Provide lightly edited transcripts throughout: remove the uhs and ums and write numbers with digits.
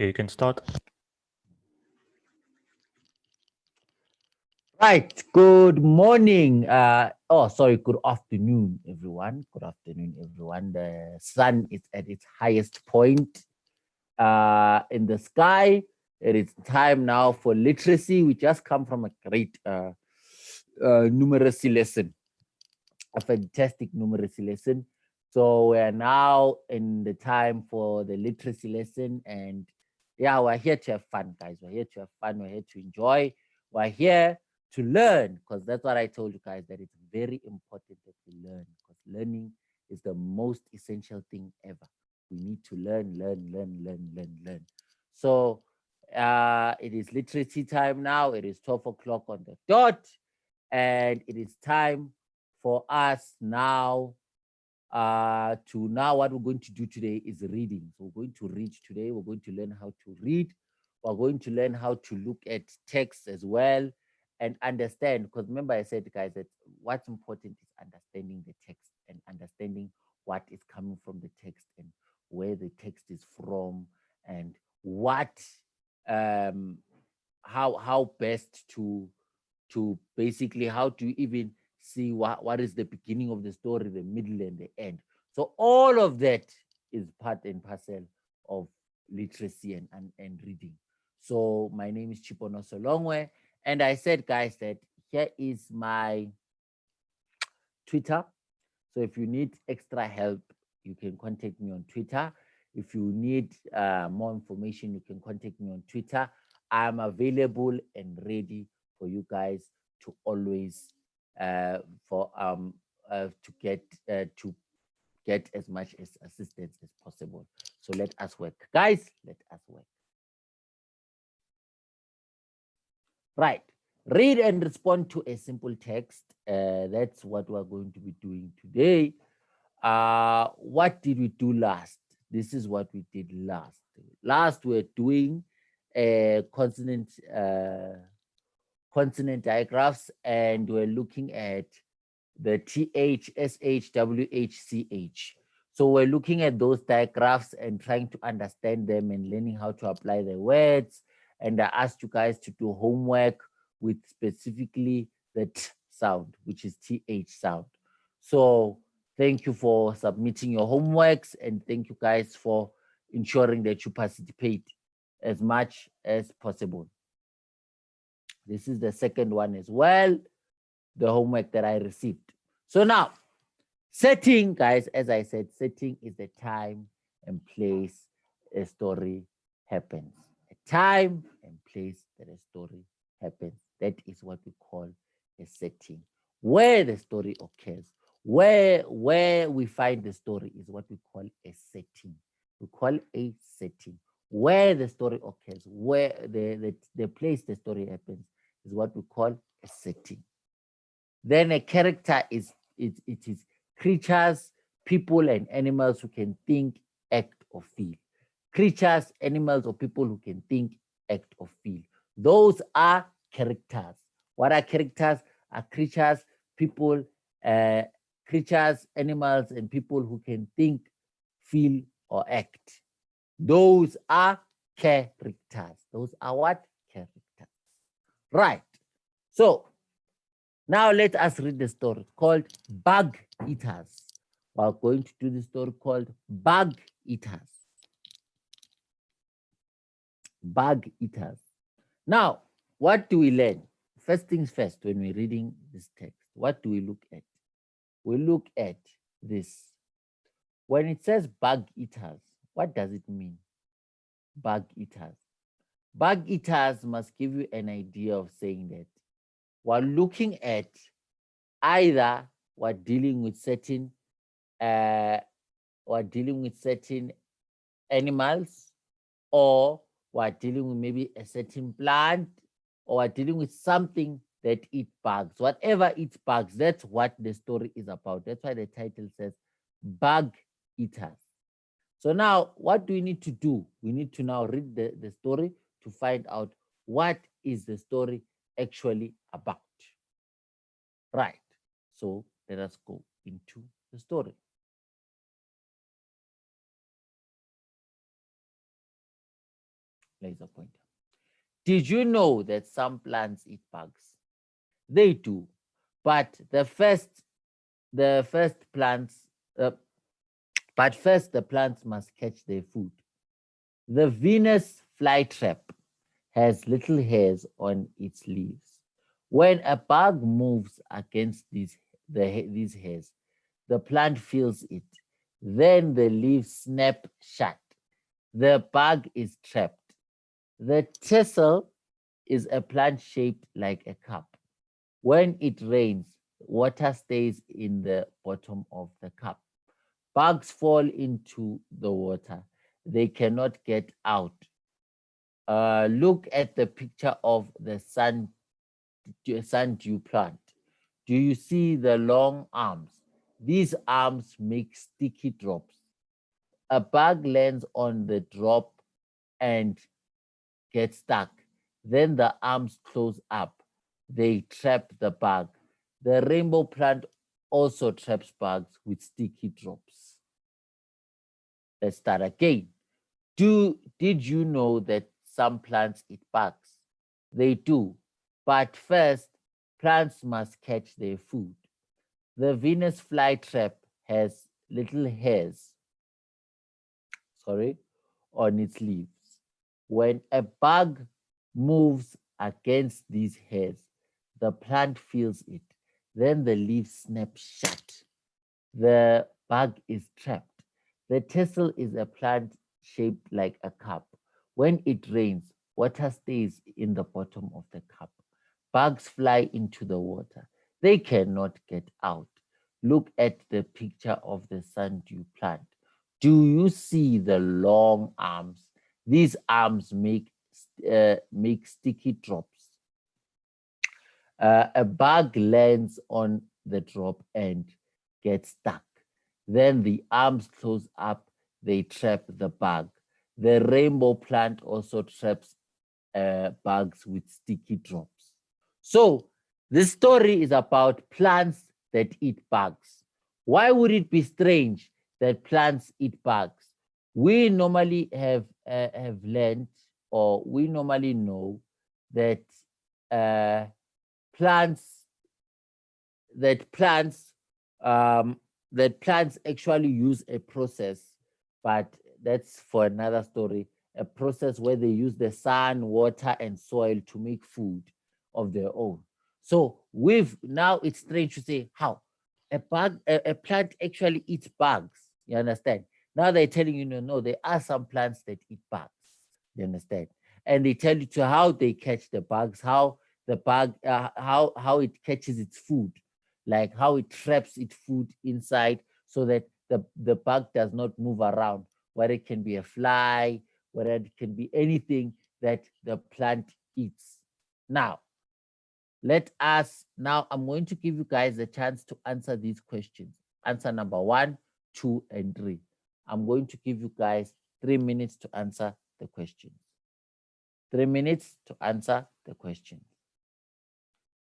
Okay, you can start. Right. Good morning. Sorry. Good afternoon, everyone. Good afternoon, everyone. The sun is at its highest point in the sky. It is time now for literacy. We just come from a great numeracy lesson, a fantastic numeracy lesson. So we're now in the time for the literacy lesson, and yeah, we're here to have fun, guys. We're here to have fun. We're here to enjoy. We're here to learn, because that's what I told you guys, that it's very important that we learn, because learning is the most essential thing ever. We need to learn. So it is literacy time now. It is 12 o'clock on the dot, and it is time for us now what we're going to do today is reading. So we're going to read today. We're going to learn how to read. We're going to learn how to look at text as well and understand. Because remember, I said, guys, that what's important is understanding the text and understanding what is coming from the text and where the text is from and what how best to basically how to even see what is the beginning of the story, the middle, and the end. So all of that is part and parcel of literacy and reading. So my name is Chipono Solongwe, and I said, guys, that here is my Twitter. So if you need extra help, you can contact me on Twitter. If you need more information, you can contact me on Twitter. I'm available and ready for you guys to always to get as much as assistance as possible. So let us work, guys. Let us work. Right. Read and respond to a simple text. That's what we're going to be doing today. What did we do last? This is what we did last. Last we're doing consonant digraphs, and we're looking at the TH, SH, WH, CH. So we're looking at those digraphs and trying to understand them and learning how to apply the words. And I asked you guys to do homework with specifically the T sound, which is TH sound. So thank you for submitting your homeworks, and thank you guys for ensuring that you participate as much as possible. This is the second one as well, the homework that I received. So now, setting, guys, as I said, setting is the time and place a story happens. A time and place that a story happens. That is what we call a setting. Where the story occurs, where we find the story is what we call a setting. We call a setting. Where the story occurs, where the place the story happens is what we call a setting. Then a character is it is creatures, people, and animals who can think, act, or feel. Creatures, animals, or people who can think, act, or feel. Those are characters. What are characters? Are creatures, people, creatures, animals, and people who can think, feel, or act. Those are characters. Those are what? Characters. Right. So now let us read the story called Bug Eaters. We are going to do the story called Bug Eaters. Bug Eaters. Now, what do we learn? First things first, when we're reading this text, what do we look at? We look at this. When it says bug eaters, what does it mean? Bug eaters. Bug eaters must give you an idea of saying that we're looking at either we're dealing with certain animals, or we're dealing with maybe a certain plant, or we're dealing with something that eats bugs. Whatever eats bugs, that's what the story is about. That's why the title says Bug Eaters. So now what do we need to do? We need to now read the story to find out what is the story actually about. Right. So let us go into the story. laser pointer. Did you know that some plants eat bugs? They do, but the first plants, but first the plants must catch their food. The Venus flytrap has little hairs on its leaves. When a bug moves against these hairs, the plant feels it. Then the leaves snap shut. The bug is trapped. The tassel is a plant shaped like a cup. When it rains, water stays in the bottom of the cup. Bugs fall into the water. They cannot get out. Look at the picture of the sundew plant. Do you see the long arms? These arms make sticky drops. A bug lands on the drop and gets stuck. Then the arms close up. They trap the bug. The rainbow plant also traps bugs with sticky drops. Let's start again. Did you know that some plants eat bugs? They do. But first, plants must catch their food. The Venus flytrap has little hairs, on its leaves. When a bug moves against these hairs, the plant feels it. Then the leaves snap shut. The bug is trapped. The tassel is a plant shaped like a cup. When it rains, water stays in the bottom of the cup. Bugs fly into the water. They cannot get out. Look at the picture of the sundew plant. Do you see the long arms? These arms make sticky drops. A bug lands on the drop and gets stuck. Then the arms close up, they trap the bug. The rainbow plant also traps bugs with sticky drops. So this story is about plants that eat bugs. Why would it be strange that plants eat bugs? We normally have learned, or we normally know that uh, plants that plants that plants actually use a process, but that's for another story. A process where they use the sun, water, and soil to make food of their own. So we've now it's strange to say how a plant actually eats bugs. You understand? Now they're telling you no, there are some plants that eat bugs. You understand? And they tell you to how they catch the bugs, how the bug how it catches its food, like how it traps its food inside so that the bug does not move around, whether it can be a fly, whether it can be anything that the plant eats. Now, I'm going to give you guys a chance to answer these questions. Answer number 1, 2, and 3. I'm going to give you guys 3 minutes to answer the questions. 3 minutes to answer the questions.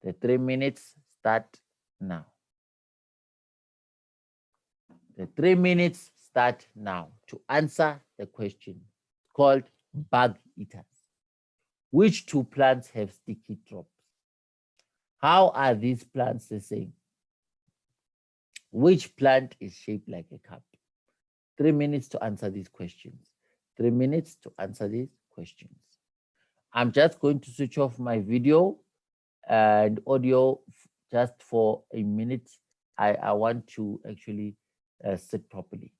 The 3 minutes start now. The 3 minutes start now to answer the question called bug eaters. Which 2 plants have sticky drops? How are these plants the same? Which plant is shaped like a cup? 3 minutes to answer these questions. 3 minutes to answer these questions. I'm just going to switch off my video and audio just for a minute. I want to actually sit properly.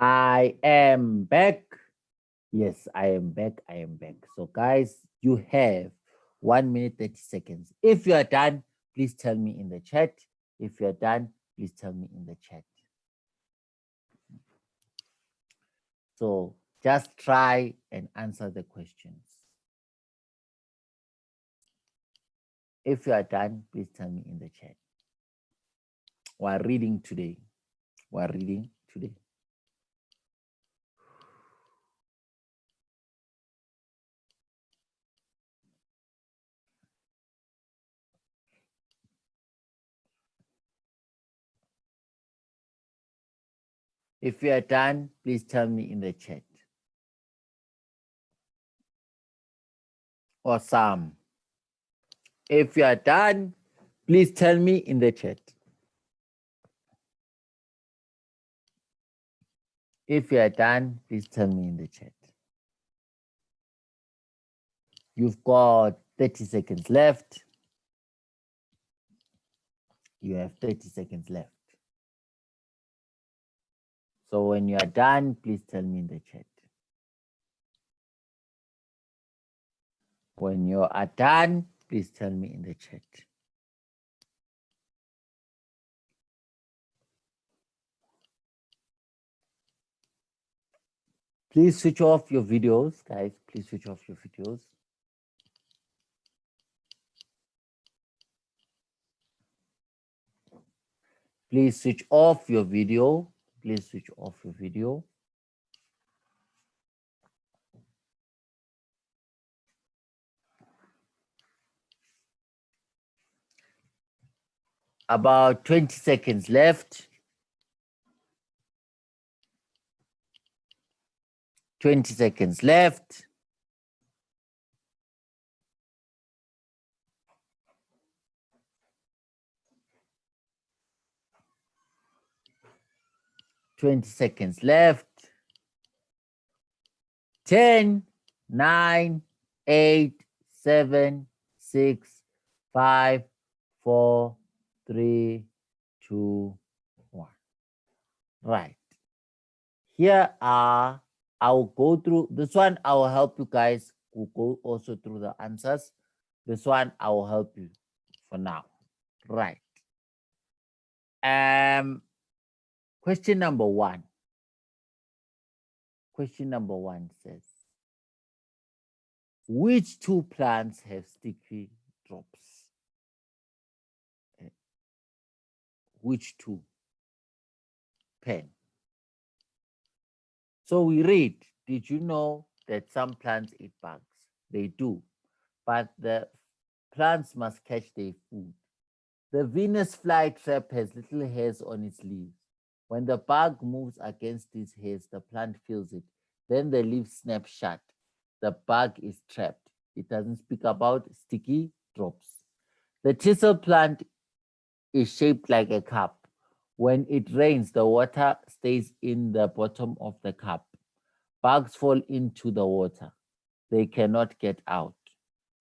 I am back. Yes, I am back. I am back. So, guys, you have 1 minute 30 seconds. If you are done, please tell me in the chat. If you are done, please tell me in the chat. So, just try and answer the questions. If you are done, please tell me in the chat. We're reading today. We're reading today. If you are done, please tell me in the chat. Awesome. If you are done, please tell me in the chat. If you are done, please tell me in the chat. You've got 30 seconds left. You have 30 seconds left. So when you are done, please tell me in the chat. When you are done, please tell me in the chat. Please switch off your videos, guys. Please switch off your videos. Please switch off your video. Please switch off your video. About 20 seconds left. 20 seconds left. Twenty seconds left. 10, 9, 8, 7, 6, 5, 4, 3, 2, 1. Right. Here are, I'll go through this one. I will help you guys who go also through the answers. This one I will help you for now. Right. Question number 1. Question number 1 says, which two plants have sticky drops? Which two? Pen. So we read, did you know that some plants eat bugs? They do, but the plants must catch their food. The Venus flytrap has little hairs on its leaves. When the bug moves against these hairs, the plant feels it. Then the leaves snap shut. The bug is trapped. It doesn't speak about sticky drops. The thistle plant is shaped like a cup. When it rains, the water stays in the bottom of the cup. Bugs fall into the water. They cannot get out.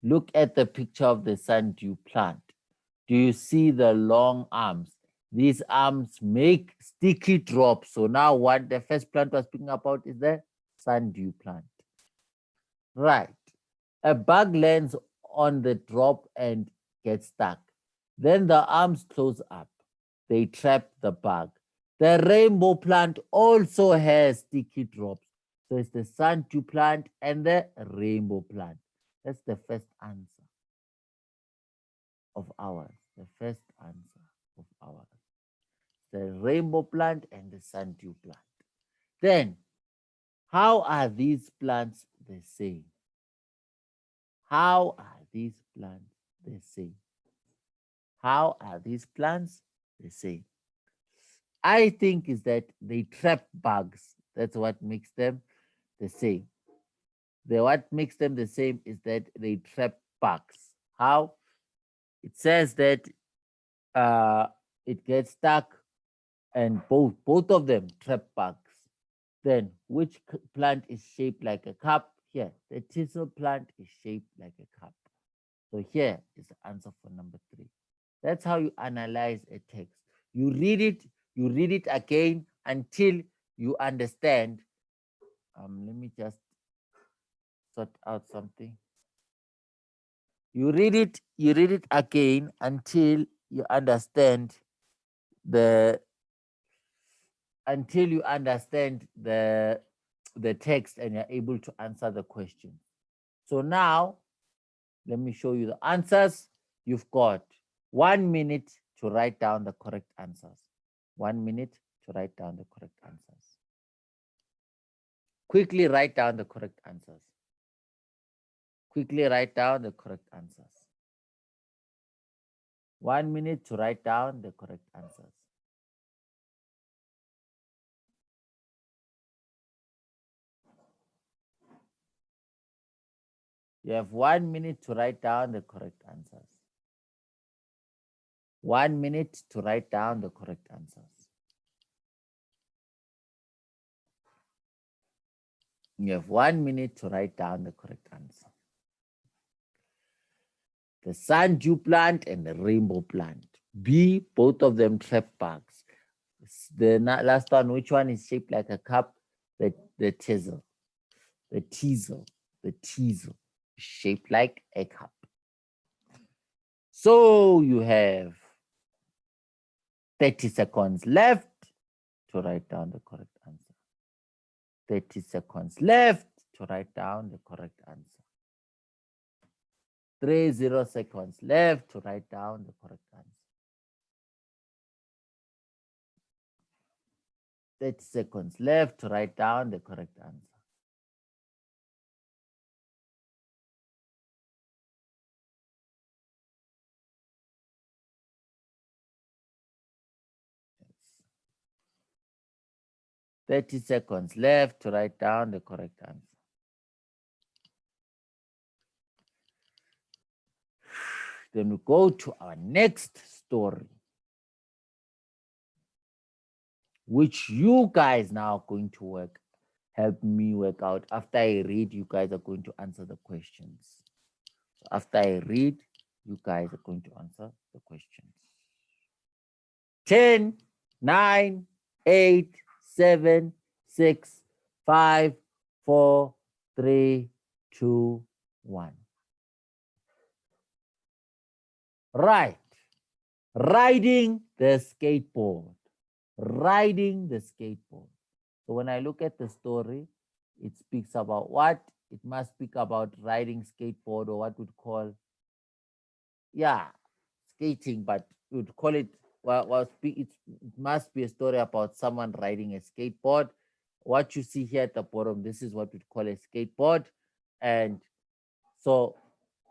Look at the picture of the sundew plant. Do you see the long arms? These arms make sticky drops. So now what the first plant was speaking about is the sundew plant. Right. A bug lands on the drop and gets stuck. Then the arms close up. They trap the bug. The rainbow plant also has sticky drops. So it's the sundew plant and the rainbow plant. That's the first answer of ours. The first answer of ours. The rainbow plant and the sundew plant. Then, how are these plants the same? How are these plants the same? How are these plants the same? I think is that they trap bugs. That's what makes them the same. What makes them the same is that they trap bugs. How? It says that it gets stuck and both of them trap bugs. Then which plant is shaped like a cup? Here, the thistle plant is shaped like a cup. So here is the answer for number 3. That's how you analyze a text. You read it again until you understand. Let me just sort out something. You read it again until you understand the text and you're able to answer the question. So now let me show you the answers. You've got 1 minute to write down the correct answers. 1 minute to write down the correct answers. Quickly write down the correct answers. Quickly write down the correct answers. 1 minute to write down the correct answers. You have 1 minute to write down the correct answers. 1 minute to write down the correct answers. You have 1 minute to write down the correct answer. The sundew plant and the rainbow plant. B, both of them trap bugs. The last one, which one is shaped like a cup? The teasel. The teasel. The teasel. Shaped like a cup. So you have 30 seconds left to write down the correct answer. 30 seconds left to write down the correct answer. 30 seconds left to write down the correct answer. 30 seconds left to write down the correct answer. Yes. 30 seconds left to write down the correct answer. Then we go to our next story, which you guys now are going to help me work out. After I read, you guys are going to answer the questions. So after I read, you guys are going to answer the questions. 10, 9, 8, 7, 6, 5, 4, 3, 2, 1. Right. Riding the skateboard. Riding the skateboard. So when I look at the story, it speaks about what? It must speak about riding skateboard, or what we'd call, skating, but we'd call it, it must be a story about someone riding a skateboard. What you see here at the bottom, this is what we'd call a skateboard. And so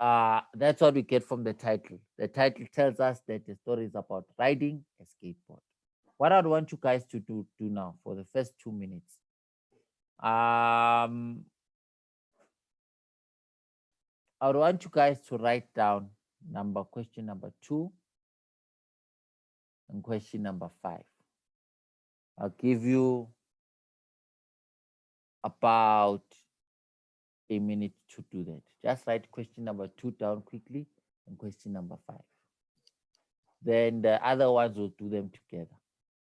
that's what we get from the title. The title tells us that the story is about riding a skateboard. What I'd want you guys to do now for the first 2 minutes. I would want you guys to write down question number 2 and question number 5. I'll give you about a minute to do that. Just write question number 2 down quickly and question number 5. Then the other ones will do them together.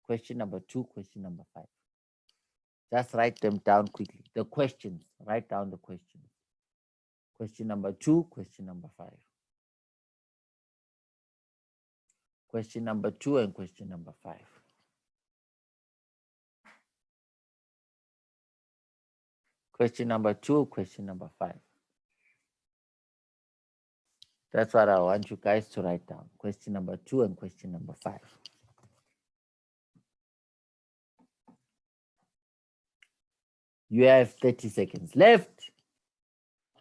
Question number 2, question number 5. Just write them down quickly. The questions, write down the questions. Question number 2, question number 5. Question number 2 and question number 5. Question number 2, question number 5. That's what I want you guys to write down. Question number 2 and question number 5. You have 30 seconds left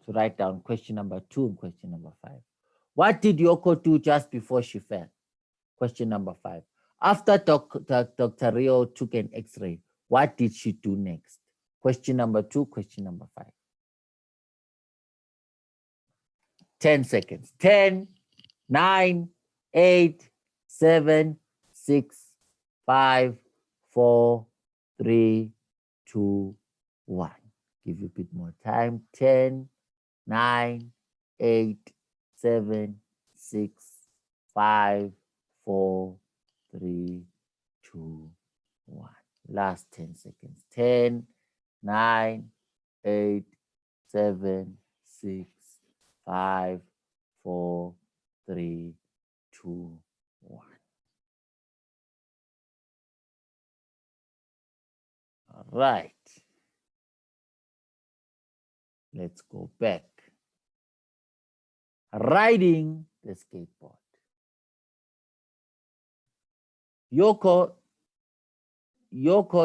to write down question number 2 and question number 5. What did Yoko do just before she fell? Question number 5. After Dr. Rio took an X-ray, what did she do next? Question number 2, question number 5. 10 seconds. 10, 9, 8, 7, 6, 5, 4, 3, 2, 1. Give you a bit more time. 10, 9, 8, 7, 6, 5, 4, 3, 2, 1. Last 10 seconds. 10, 9, 8, 7, 6, 5, 4, 3, 2, 1. All right. Let's go back. Riding the skateboard. Yoko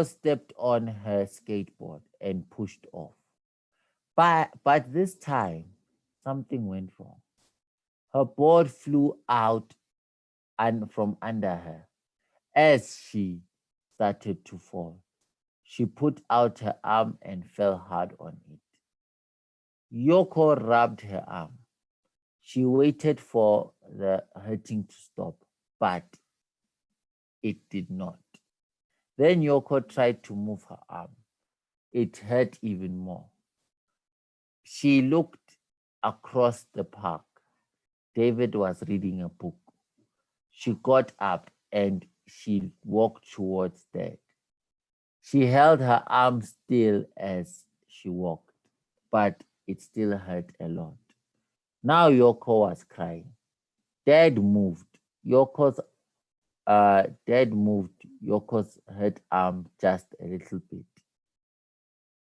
stepped on her skateboard and pushed off. But this time, something went wrong. Her board flew out and from under her. As she started to fall, she put out her arm and fell hard on it. Yoko rubbed her arm. She waited for the hurting to stop, but it did not. Then Yoko tried to move her arm. It hurt even more. She looked across the park. David was reading a book. She got up and she walked towards Dad. She held her arm still as she walked, but it still hurt a lot. Now Yoko was crying. Dad moved. Dad moved Yoko's hurt arm just a little bit.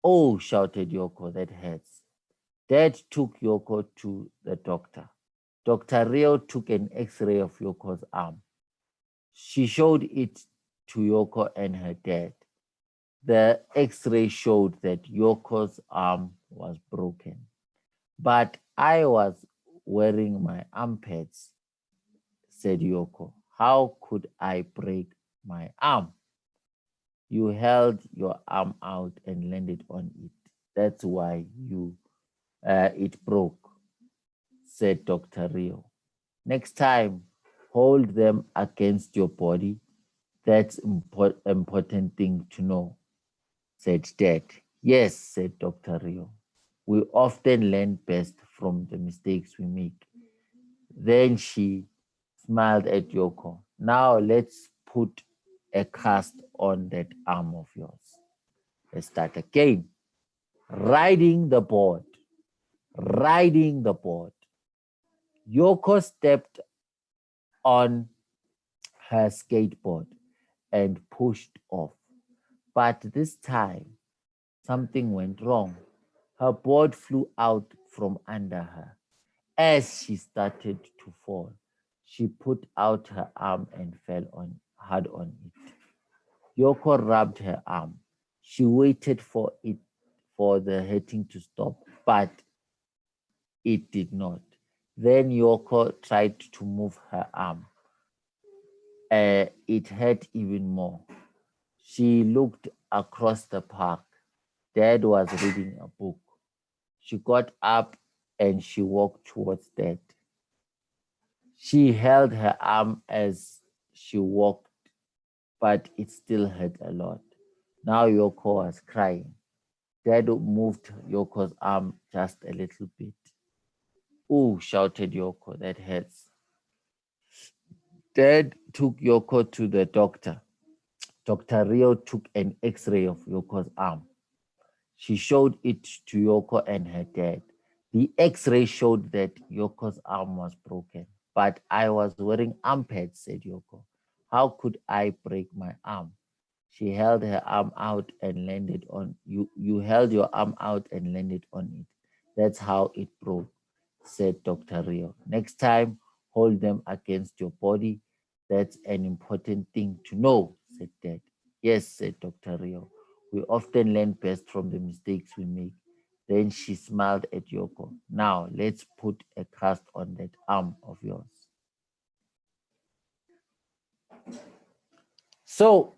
Oh, shouted Yoko, that hurts. Dad took Yoko to the doctor. Dr. Rio took an x-ray of Yoko's arm. She showed it to Yoko and her dad. The x-ray showed that Yoko's arm was broken. But I was wearing my arm pads, said Yoko. How could I break my arm? You held your arm out and landed on it. That's why it broke, said Dr. Rio. Next time, hold them against your body. That's important thing to know, said Dad. Yes, said Dr. Rio. We often learn best from the mistakes we make. Then she smiled at Yoko. Now let's put a cast on that arm of yours. Let's start again. Riding the board. Riding the board. Yoko stepped on her skateboard and pushed off. But this time, something went wrong. Her board flew out from under her. As she started to fall, she put out her arm and fell hard on it. Yoko rubbed her arm. She waited for the hurting to stop, but it did not. Then Yoko tried to move her arm. It hurt even more. She looked across the park. Dad was reading a book. She got up and she walked towards Dad. She held her arm as she walked, but it still hurt a lot. Now Yoko was crying. Dad moved Yoko's arm just a little bit. Oh, shouted Yoko, that hurts. Dad took Yoko to the doctor. Dr. Rio took an x-ray of Yoko's arm. She showed it to Yoko and her dad. The x-ray showed that Yoko's arm was broken, but I was wearing arm pads, said Yoko. How could I break my arm? She held her arm out and landed on you held your arm out and landed on it. That's how it broke, said Dr. Rio. Next time, hold them against your body. That's an important thing to know, said Dad. Yes, said Dr. Rio. We often learn best from the mistakes we make. Then she smiled at Yoko. Now let's put a cast on that arm of yours. So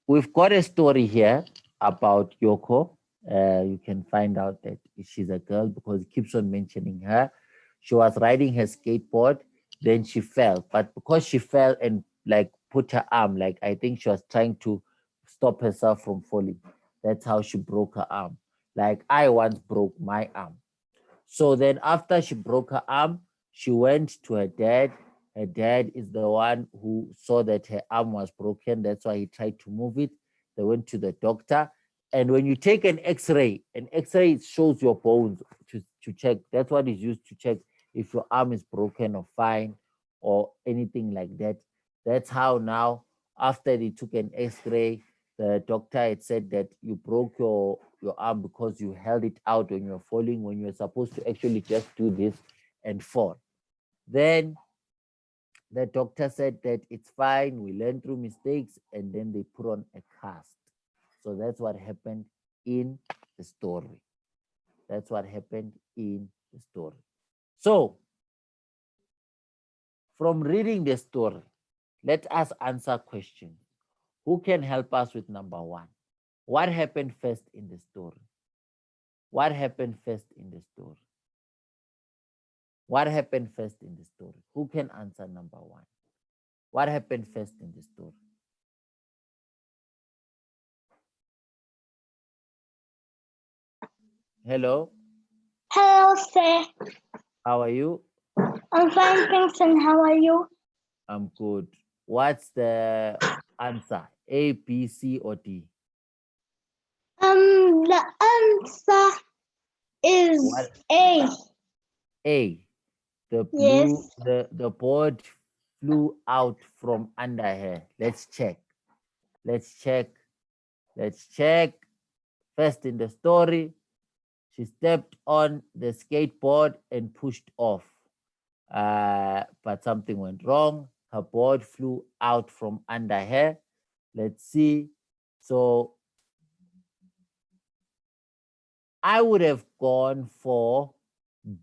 we've got a story here about Yoko. You can find out that she's a girl because it keeps on mentioning her. She was riding her skateboard, then she fell. But because she fell and like put her arm, like I think she was trying to stop herself from falling. That's how she broke her arm. Like I once broke my arm. So then after she broke her arm, she went to her dad. Her dad is the one who saw that her arm was broken. That's why he tried to move it. They went to the doctor. And when you take an X-ray shows your bones to check. That's what is used to check if your arm is broken or fine or anything like that. That's how now, after they took an X-ray, the doctor had said that you broke your arm because you held it out when you were falling, when you were supposed to actually just do this and fall. Then the doctor said that it's fine, we learn through mistakes, and then they put on a cast. So that's what happened in the story. That's what happened in the story. So, from reading the story, let us answer questions. Who can help us with number one? What happened first in the story? What happened first in the story? What happened first in the story? Who can answer number one? What happened first in the story? Hello? Hello, sir. How are you? I'm fine, thanks. And how are you? I'm good. What's the answer? A, B, C, or D? The answer is What? A. A. The Yes. the board flew out from under her. Let's check. Let's check. Let's check. First in the story, she stepped on the skateboard and pushed off. But something went wrong. Her board flew out from under her. Let's see. So I would have gone for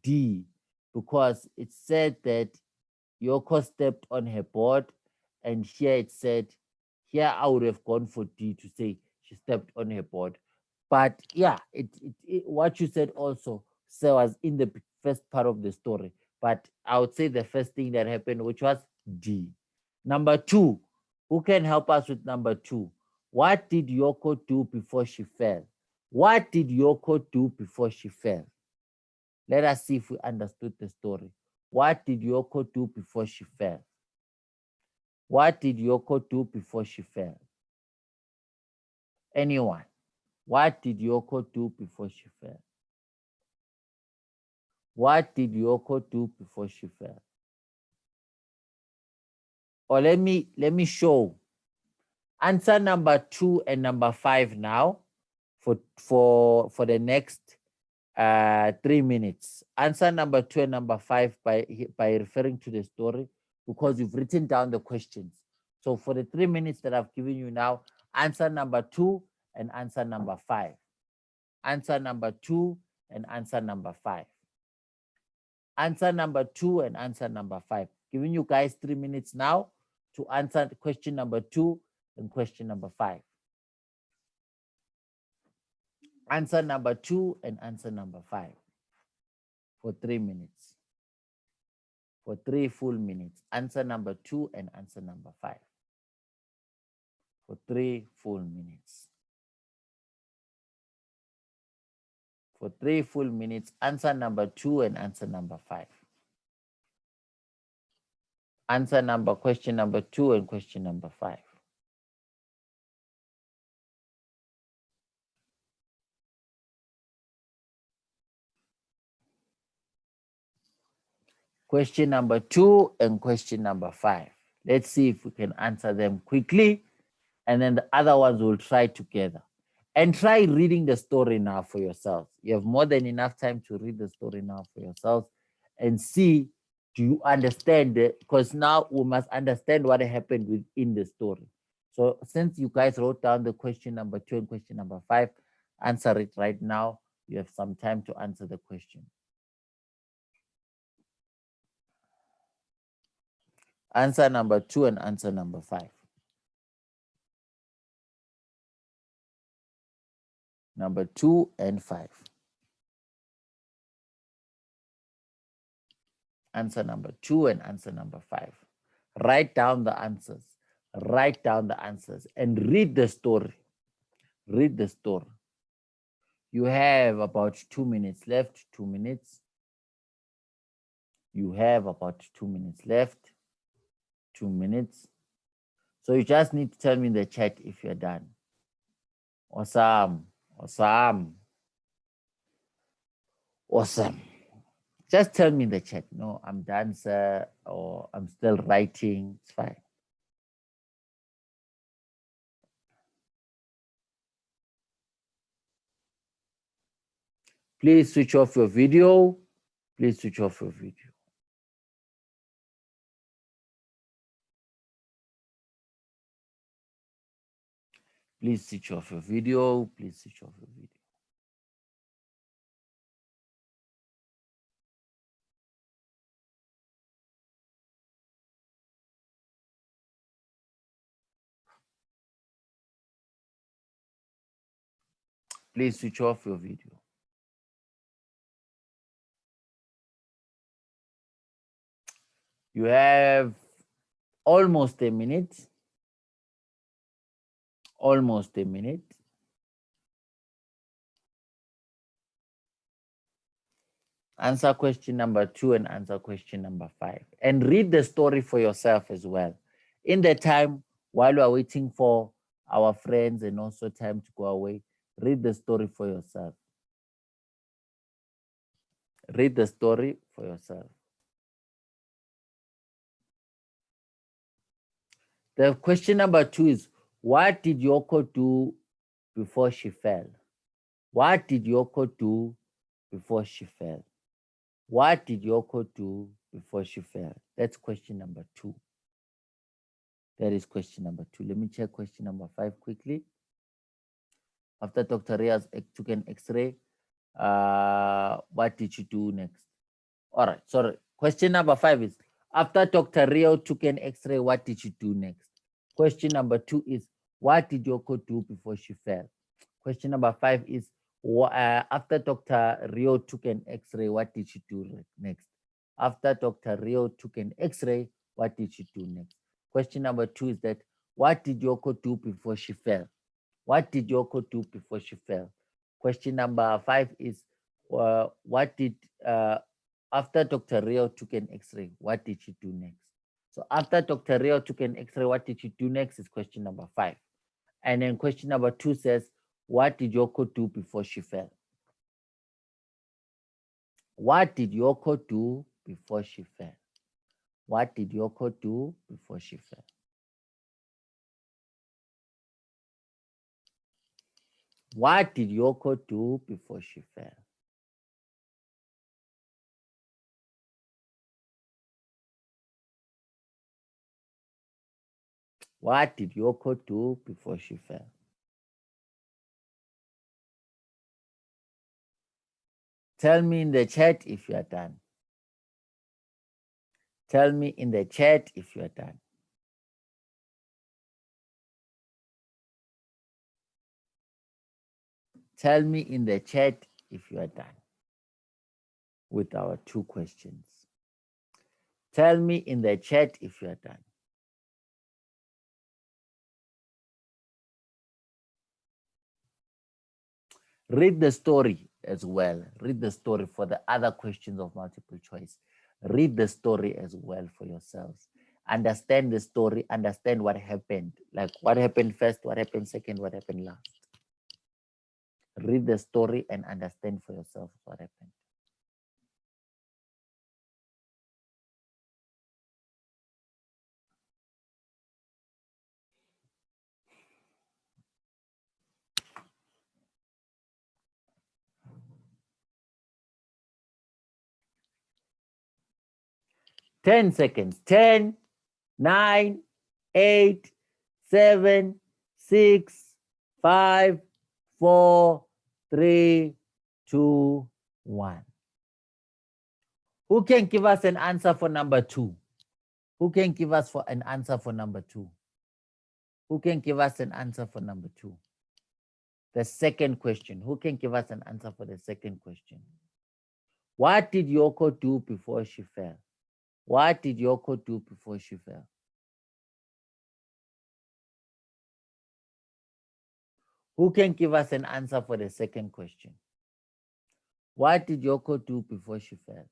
D because it said that Yoko stepped on her board, and here it said, here I would have gone for D to say she stepped on her board. But yeah, what you said also so was in the first part of the story. But I would say the first thing that happened, which was D. Number two, who can help us with number two? What did Yoko do before she fell? What did Yoko do before she fell? Let us see if we understood the story. What did Yoko do before she fell? What did Yoko do before she fell? Anyone? What did Yoko do before she fell? What did Yoko do before she fell? Or let me show. Answer number 2 and number 5 now for the next 3 minutes. Answer number 2 and number 5 by referring to the story because you've written down the questions. So for the 3 minutes that I've given you now, answer number 2 and answer number 5. Answer number 2 and answer number 5. Answer number 2 and answer number 5. Giving you guys 3 minutes now to answer question number 2 and question number 5. Answer number 2 and answer number 5 for 3 minutes. For 3 full minutes. Answer number 2 and answer number 5 for 3 full minutes. For 3 full minutes, answer number 2 and answer number 5. Answer number question number 2 and question number 5. Question number 2 and question number 5. Let's see if we can answer them quickly, and then the other ones we'll try together. And try reading the story now for yourselves. You have more than enough time to read the story now for yourselves and see, do you understand it? Because now we must understand what happened within the story. So since you guys wrote down the question number 2 and question number 5, answer it right now. You have some time to answer the question. Answer number 2 and answer number 5. Number 2 and 5. Answer number 2 and answer number 5. Write down the answers. Write down the answers and read the story. Read the story. You have about 2 minutes left. 2 minutes. You have about 2 minutes left. 2 minutes. So you just need to tell me in the chat if you're done. Awesome. Awesome. Awesome. Just tell me in the chat. No, I'm done, sir, or I'm still writing. It's fine. Please switch off your video. Please switch off your video. Please switch off your video. Please switch off your video. Please switch off your video. You have almost a minute. Almost a minute. Answer question number 2 and answer question number 5. And read the story for yourself as well. In the time while we are waiting for our friends and also time to go away, read the story for yourself. Read the story for yourself. The question number 2 is, what did Yoko do before she fell? What did Yoko do before she fell? What did Yoko do before she fell? That's question number 2. That is question number 2. Let me check question number 5 quickly. After Dr. Riaz took an X-ray, what did she do next? All right, sorry. Question number 5 is, after Dr. Rio took an X-ray, what did she do next? Question number 2 is, what did Yoko do before she fell? Question number 5 is, after Dr. Rio took an X-ray, what did she do next? After Dr. Rio took an X-ray, what did she do next? Question number 2 is that, what did Yoko do before she fell? What did Yoko do before she fell? Question number 5 is, after Dr. Rio took an X-ray, what did she do next? So after Dr. Rio took an X-ray, what did she do next is question number 5. And then question number 2 says, what did Yoko do before she fell? What did Yoko do before she fell? What did Yoko do before she fell? What did Yoko do before she fell? What did Yoko do before she fell? Tell me in the chat if you are done. Tell me in the chat if you are done. Tell me in the chat if you are done with our 2 questions. Tell me in the chat if you are done. Read the story as well. Read the story for the other questions of multiple choice. Read the story as well for yourselves. Understand the story, understand what happened. Like what happened first, what happened second, what happened last. Read the story and understand for yourself what happened. Ten seconds. 10, 9, 8, 7, 6, 5, 4, 3, 2, 1. Who can give us an answer for number 2? Who can give us an answer for number 2? Who can give us an answer for number 2? The second question. Who can give us an answer for the second question? What did Yoko do before she fell? What did Yoko do before she fell? Who can give us an answer for the second question? What did Yoko do before she fell?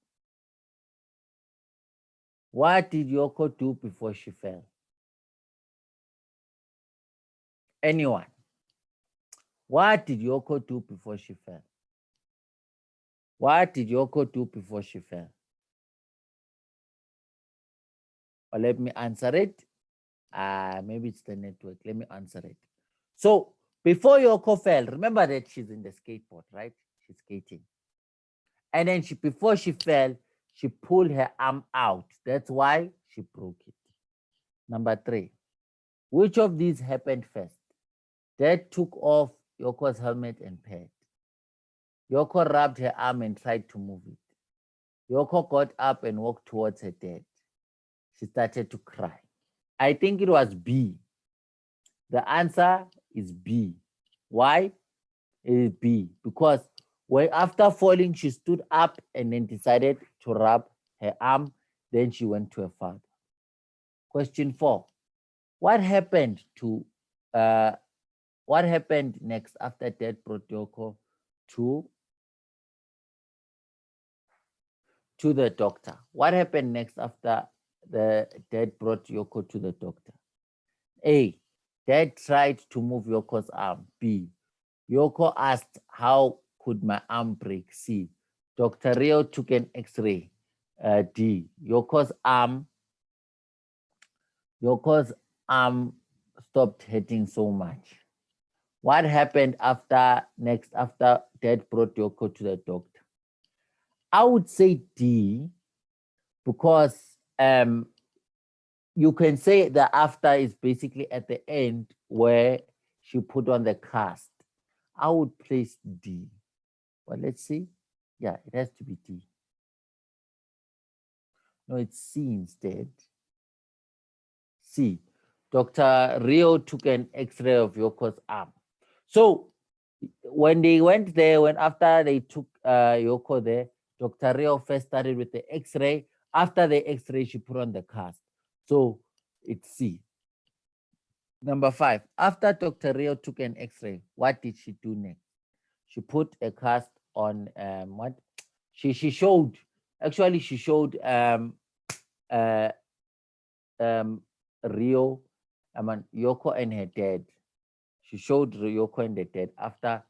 What did Yoko do before she fell? Anyone? What did Yoko do before she fell? What did Yoko do before she fell? Or let me answer it. Maybe it's the network. Let me answer it. So before Yoko fell, remember that she's in the skateboard, right? She's skating. And then before she fell, she pulled her arm out. That's why she broke it. Number 3, which of these happened first? Dad took off Yoko's helmet and pad. Yoko rubbed her arm and tried to move it. Yoko got up and walked towards her dad. She started to cry. I think it was B. The answer is B. Why? It is B. Because when after falling, she stood up and then decided to rub her arm. Then she went to her father. Question 4. What happened next after Dad brought Yoko to the doctor? What happened next after the Dad brought Yoko to the doctor? A. Dad tried to move Yoko's arm. B. Yoko asked, how could my arm break? C. Dr. Rio took an x-ray. D. Yoko's arm stopped hurting so much. What happened next after Dad brought Yoko to the doctor? I would say D, because you can say the after is basically at the end where she put on the cast. I would place D. Well, let's see. Yeah, it has to be D. No, it's C instead. C. Dr. Rio took an x-ray of Yoko's arm. So when they went there, after they took Yoko there, Dr. Rio first started with the x-ray. After the x-ray, she put on the cast. So it's C. Number 5, after Dr. Rio took an x-ray, what did she do next? She put a cast on what? She showed Rio, Yoko and her dad. She showed Yoko and the dad after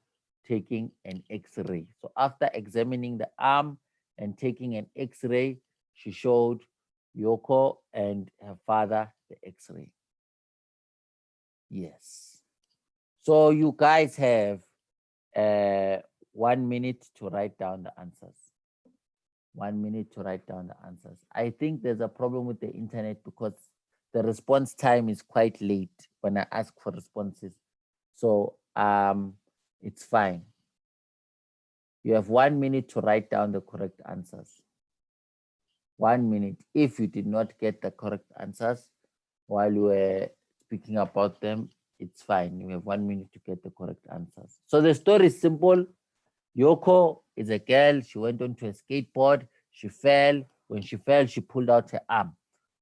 taking an x-ray. So after examining the arm and taking an x-ray, she showed Yoko and her father the x-ray. Yes. So you guys have 1 minute to write down the answers. 1 minute to write down the answers. I think there's a problem with the internet because the response time is quite late when I ask for responses. So it's fine. You have 1 minute to write down the correct answers. 1 minute. If you did not get the correct answers while you were speaking about them, it's fine. You have 1 minute to get the correct answers. So the story is simple. Yoko is a girl. She went onto a skateboard. She fell. When she fell, she pulled out her arm.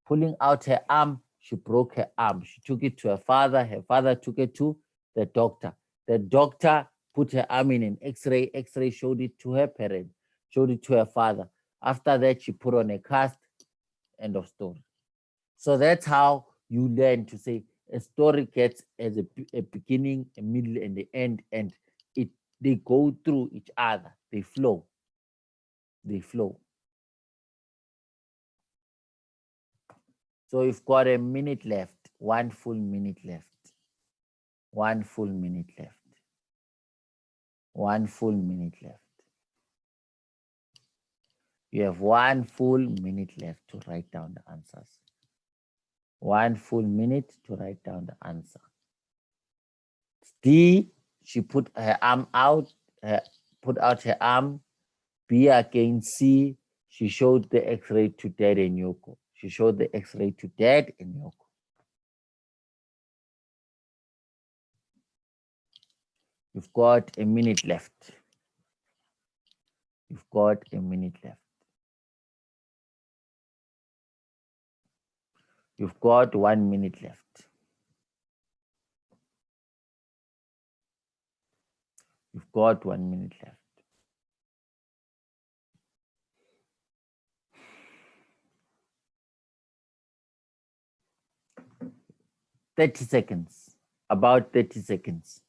Pulling out her arm, she broke her arm. She took it to her father. Her father took it to the doctor. The doctor put her arm in an x-ray. X-ray showed it to her parent, showed it to her father. After that, she put on a cast. End of story. So that's how you learn to say a story gets as a beginning, a middle, and the end, and they go through each other. They flow. They flow. So you've got a minute left. 1 full minute left. 1 full minute left. 1 full minute left. You have 1 full minute left to write down the answers. 1 full minute to write down the answer. D, she put her arm out, put out her arm. B again, C, she showed the x-ray to Dad and Yoko. She showed the x-ray to Dad and Yoko. You've got a minute left. You've got a minute left. You've got 1 minute left. You've got 1 minute left. 30 seconds. About 30 seconds.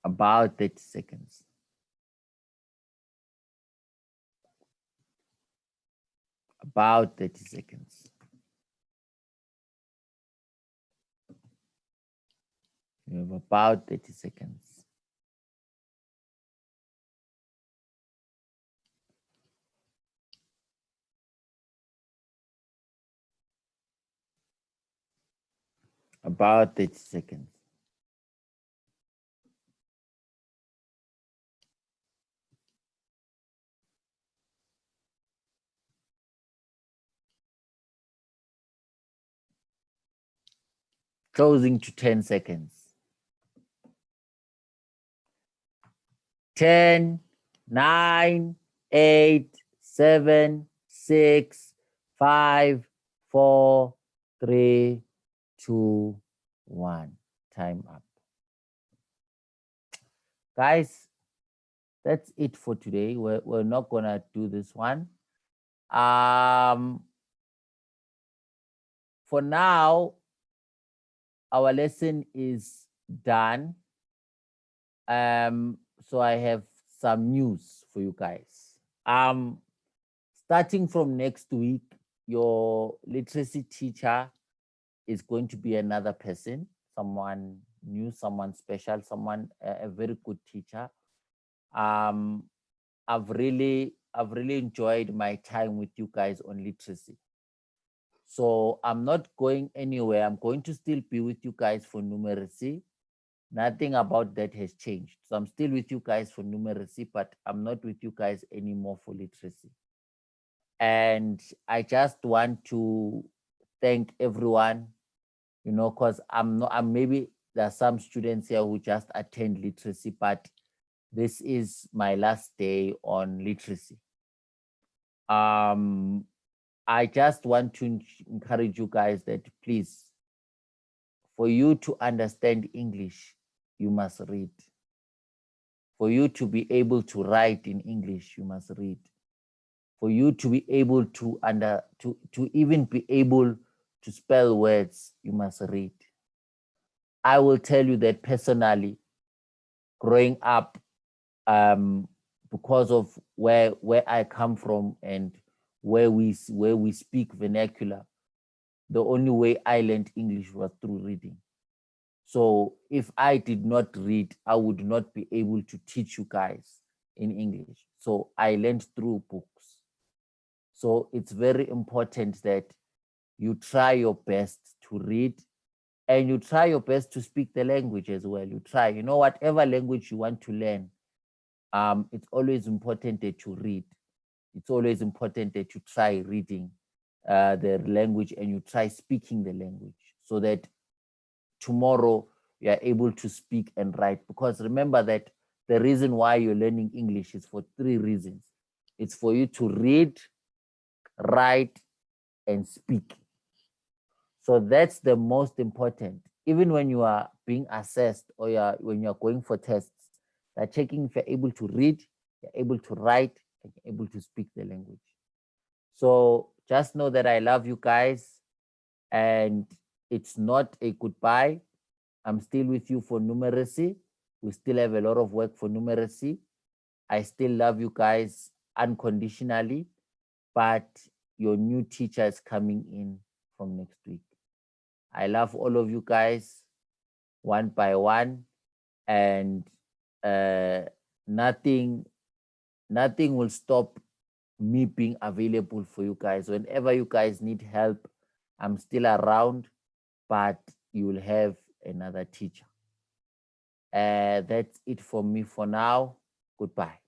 About 30 seconds. About 30 seconds. You have about 30 seconds. About 30 seconds. Closing to 10 seconds. 10, 9, 8, 7, 6, 5, 4, 3, 2, 1. Time up. Guys, that's it for today. We're not gonna do this one. For now, our lesson is done. So I have some news for you guys. Starting from next week, your literacy teacher is going to be another person, someone new, someone special, someone a very good teacher. I've really enjoyed my time with you guys on literacy. So I'm not going anywhere. I'm going to still be with you guys for numeracy. Nothing about that has changed. So I'm still with you guys for numeracy, but I'm not with you guys anymore for literacy. And I just want to thank everyone, you know, because I'm maybe there are some students here who just attend literacy, but this is my last day on literacy. I just want to encourage you guys that please, for you to understand English, you must read. For you to be able to write in English, you must read. For you to be able to even be able to spell words, you must read. I will tell you that personally, growing up, because of where I come from and where we speak vernacular, the only way I learned English was through reading. So if I did not read, I would not be able to teach you guys in English. So I learned through books. So it's very important that you try your best to read and you try your best to speak the language as well. You try, you know, whatever language you want to learn, it's always important that you read. It's always important that you try reading the language and you try speaking the language so that tomorrow you are able to speak and write. Because remember that the reason why you're learning English is for 3 reasons. It's for you to read, write, and speak. So that's the most important. Even when you are being assessed or when you're going for tests, they're checking if you're able to read, you're able to write, and you're able to speak the language. So just know that I love you guys and it's not a goodbye. I'm still with you for numeracy. We still have a lot of work for numeracy. I still love you guys unconditionally, but your new teacher is coming in from next week. I love all of you guys one by one, and nothing will stop me being available for you guys. Whenever you guys need help, I'm still around, but you will have another teacher. That's it for me for now. Goodbye.